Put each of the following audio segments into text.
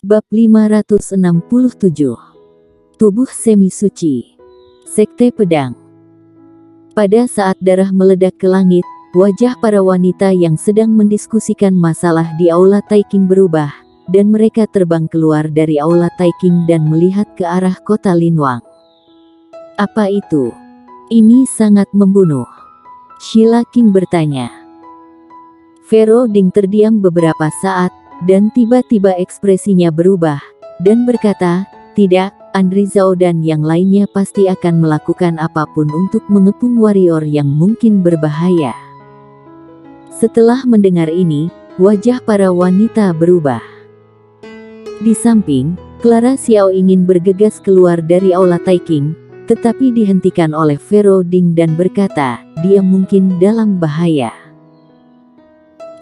Bab 567. Tubuh semi suci. Sekte Pedang. Pada saat darah meledak ke langit, wajah para wanita yang sedang mendiskusikan masalah di Aula Taiking berubah, dan mereka terbang keluar dari Aula Taiking dan melihat ke arah kota Linwang. Apa itu? Ini sangat membunuh. Sheila King bertanya. Vero Ding terdiam beberapa saat, dan tiba-tiba ekspresinya berubah, dan berkata, "Tidak, Andri Zhao dan yang lainnya pasti akan melakukan apapun untuk mengepung warrior yang mungkin berbahaya." Setelah mendengar ini, wajah para wanita berubah. Di samping, Clara Xiao ingin bergegas keluar dari Aula Taiking, tetapi dihentikan oleh Vero Ding dan berkata, dia mungkin dalam bahaya.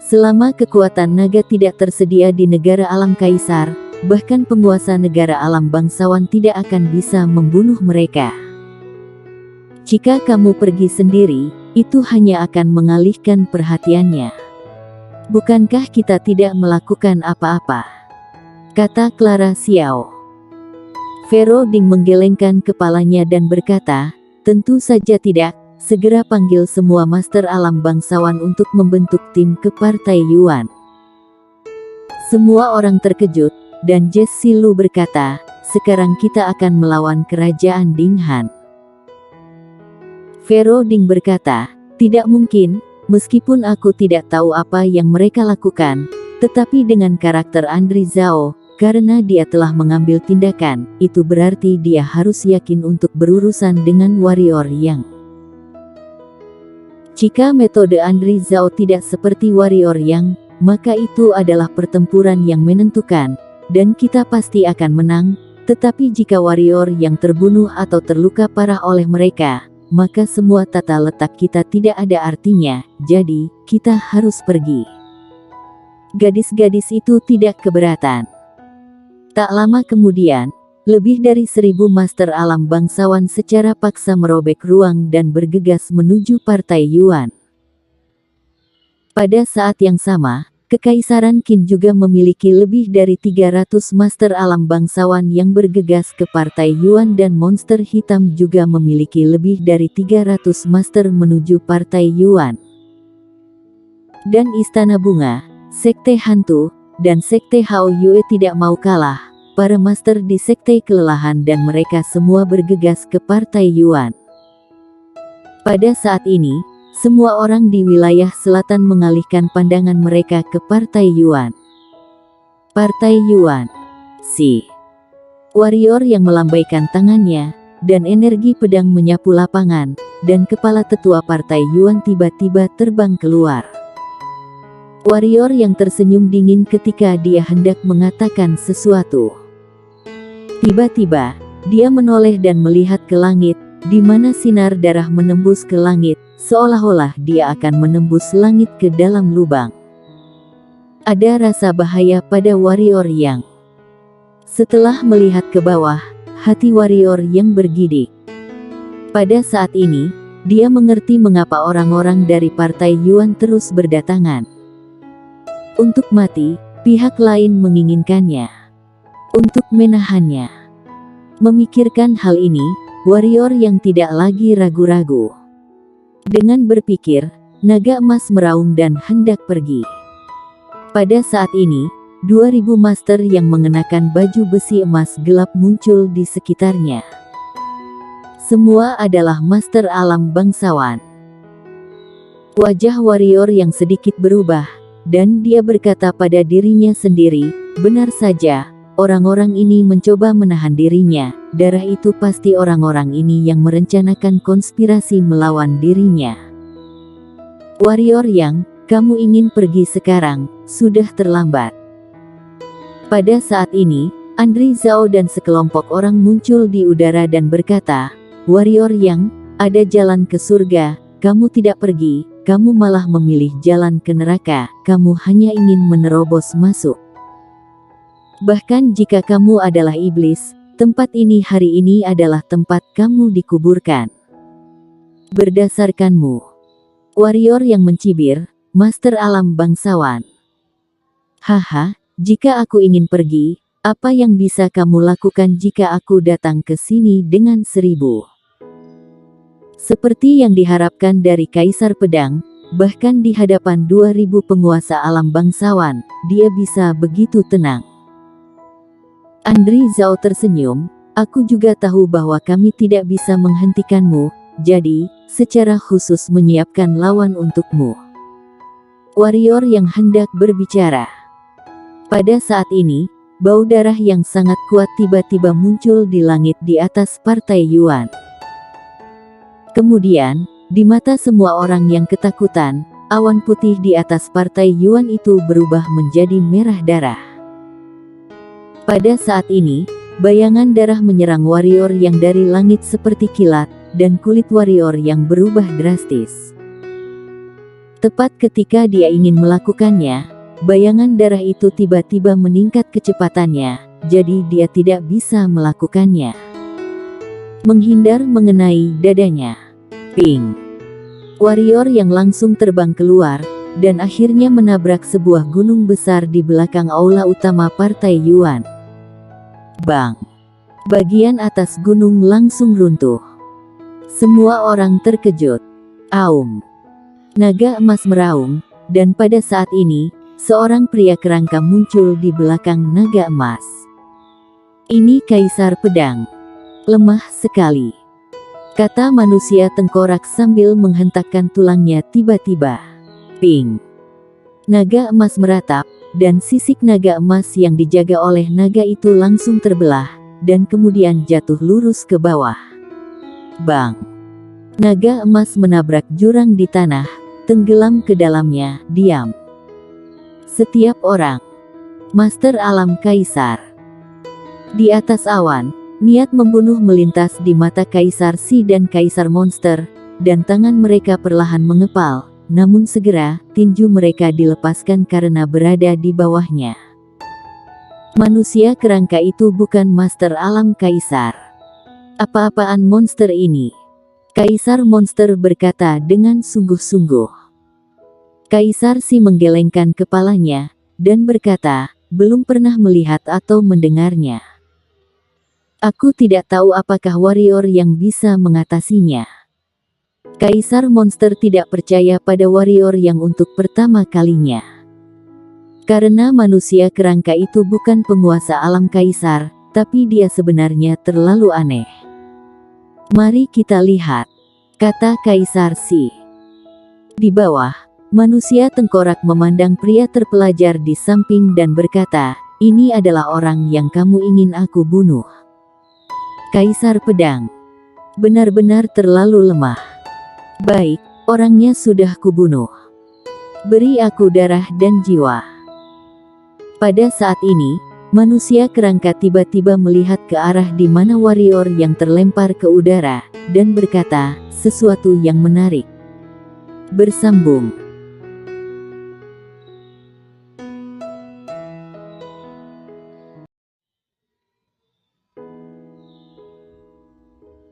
Selama kekuatan naga tidak tersedia di negara alam kaisar, bahkan penguasa negara alam bangsawan tidak akan bisa membunuh mereka. Jika kamu pergi sendiri, itu hanya akan mengalihkan perhatiannya. Bukankah kita tidak melakukan apa-apa? Kata Clara Xiao. Vero Ding menggelengkan kepalanya dan berkata, tentu saja tidak. Segera panggil semua master alam bangsawan untuk membentuk tim ke Partai Yuan. Semua orang terkejut, dan Jessie Lu berkata, sekarang kita akan melawan kerajaan Dinghan. Vero Ding berkata, tidak mungkin, meskipun aku tidak tahu apa yang mereka lakukan, tetapi dengan karakter Andri Zhao, karena dia telah mengambil tindakan, itu berarti dia harus yakin untuk berurusan dengan warrior yang. Jika metode Andri Zhao tidak seperti warrior yang, maka itu adalah pertempuran yang menentukan, dan kita pasti akan menang, tetapi jika warrior yang terbunuh atau terluka parah oleh mereka, maka semua tata letak kita tidak ada artinya, jadi, kita harus pergi. Gadis-gadis itu tidak keberatan. Tak lama kemudian, lebih dari 1000 master alam bangsawan secara paksa merobek ruang dan bergegas menuju Partai Yuan. Pada saat yang sama, Kekaisaran Qin juga memiliki lebih dari 300 master alam bangsawan yang bergegas ke Partai Yuan dan monster hitam juga memiliki lebih dari 300 master menuju Partai Yuan. Dan Istana Bunga, Sekte Hantu, dan Sekte Hao Yue tidak mau kalah. Para master di sekte kelelahan dan mereka semua bergegas ke Partai Yuan. Pada saat ini, semua orang di wilayah selatan mengalihkan pandangan mereka ke Partai Yuan. Partai Yuan. Si warrior yang melambaikan tangannya, dan energi pedang menyapu lapangan, dan kepala tetua Partai Yuan tiba-tiba terbang keluar. Warrior yang tersenyum dingin ketika dia hendak mengatakan sesuatu. Tiba-tiba, dia menoleh dan melihat ke langit, di mana sinar darah menembus ke langit, seolah-olah dia akan menembus langit ke dalam lubang. Ada rasa bahaya pada warrior yang. Setelah melihat ke bawah, hati warrior yang bergidik. Pada saat ini, dia mengerti mengapa orang-orang dari Partai Yuan terus berdatangan. Untuk mati, pihak lain menginginkannya. Untuk menahannya. Memikirkan hal ini, warrior yang tidak lagi ragu-ragu. Dengan berpikir, naga emas meraung dan hendak pergi. Pada saat ini, 2000 master yang mengenakan baju besi emas gelap muncul di sekitarnya. Semua adalah master alam bangsawan. Wajah warrior yang sedikit berubah, dan dia berkata pada dirinya sendiri, benar saja. Orang-orang ini mencoba menahan dirinya, darah itu pasti orang-orang ini yang merencanakan konspirasi melawan dirinya. Warrior yang, kamu ingin pergi sekarang, sudah terlambat. Pada saat ini, Andri Zhao dan sekelompok orang muncul di udara dan berkata, warrior yang, ada jalan ke surga, kamu tidak pergi, kamu malah memilih jalan ke neraka, kamu hanya ingin menerobos masuk. Bahkan jika kamu adalah iblis, tempat ini hari ini adalah tempat kamu dikuburkan. Berdasarkanmu. Warrior yang mencibir, master alam bangsawan. Haha, jika aku ingin pergi, Apa yang bisa kamu lakukan jika aku datang ke sini dengan 1000? Seperti yang diharapkan dari Kaisar Pedang, bahkan di hadapan 2000 penguasa alam bangsawan, dia bisa begitu tenang. Andri Zhao tersenyum, aku juga tahu bahwa kami tidak bisa menghentikanmu, jadi, secara khusus menyiapkan lawan untukmu. Warrior yang hendak berbicara. Pada saat ini, bau darah yang sangat kuat tiba-tiba muncul di langit di atas partai Yuan. Kemudian, di mata semua orang yang ketakutan, awan putih di atas partai Yuan itu berubah menjadi merah darah. Pada saat ini, bayangan darah menyerang warrior yang dari langit seperti kilat, dan kulit warrior yang berubah drastis. Tepat ketika dia ingin melakukannya, bayangan darah itu tiba-tiba meningkat kecepatannya, jadi dia tidak bisa melakukannya. Menghindar mengenai dadanya. Ping! Warrior yang langsung terbang keluar, dan akhirnya menabrak sebuah gunung besar di belakang aula utama partai Yuan. Bang! Bagian atas gunung langsung runtuh. Semua orang terkejut. Aum! Naga emas meraung, dan pada saat ini, seorang pria kerangka muncul di belakang naga emas. Ini Kaisar Pedang. Lemah sekali, kata manusia tengkorak sambil menghentakkan tulangnya tiba-tiba. Ping! Naga emas meratap, dan sisik naga emas yang dijaga oleh naga itu langsung terbelah, dan kemudian jatuh lurus ke bawah. Bang! Naga emas menabrak jurang di tanah, tenggelam ke dalamnya, diam. Setiap orang. Master Alam Kaisar. Di atas awan, niat membunuh melintas di mata Kaisar Si dan Kaisar Monster, dan tangan mereka perlahan mengepal, namun segera, tinju mereka dilepaskan karena berada di bawahnya. Manusia kerangka itu bukan Master Alam Kaisar. Apa-apaan monster ini? Kaisar Monster berkata dengan sungguh-sungguh. Kaisar Si menggelengkan kepalanya, dan berkata, belum pernah melihat atau mendengarnya. Aku tidak tahu apakah warrior yang bisa mengatasinya. Kaisar Monster tidak percaya pada warrior yang untuk pertama kalinya. Karena manusia kerangka itu bukan penguasa alam Kaisar, tapi dia sebenarnya terlalu aneh. Mari kita lihat, kata Kaisar Si. Di bawah, manusia tengkorak memandang pria terpelajar di samping dan berkata, ini adalah orang yang kamu ingin aku bunuh. Kaisar Pedang. Benar-benar terlalu lemah. Baik, orangnya sudah kubunuh. Beri aku darah dan jiwa. Pada saat ini, manusia kerangka tiba-tiba melihat ke arah di mana warrior yang terlempar ke udara, dan berkata, sesuatu yang menarik. Bersambung.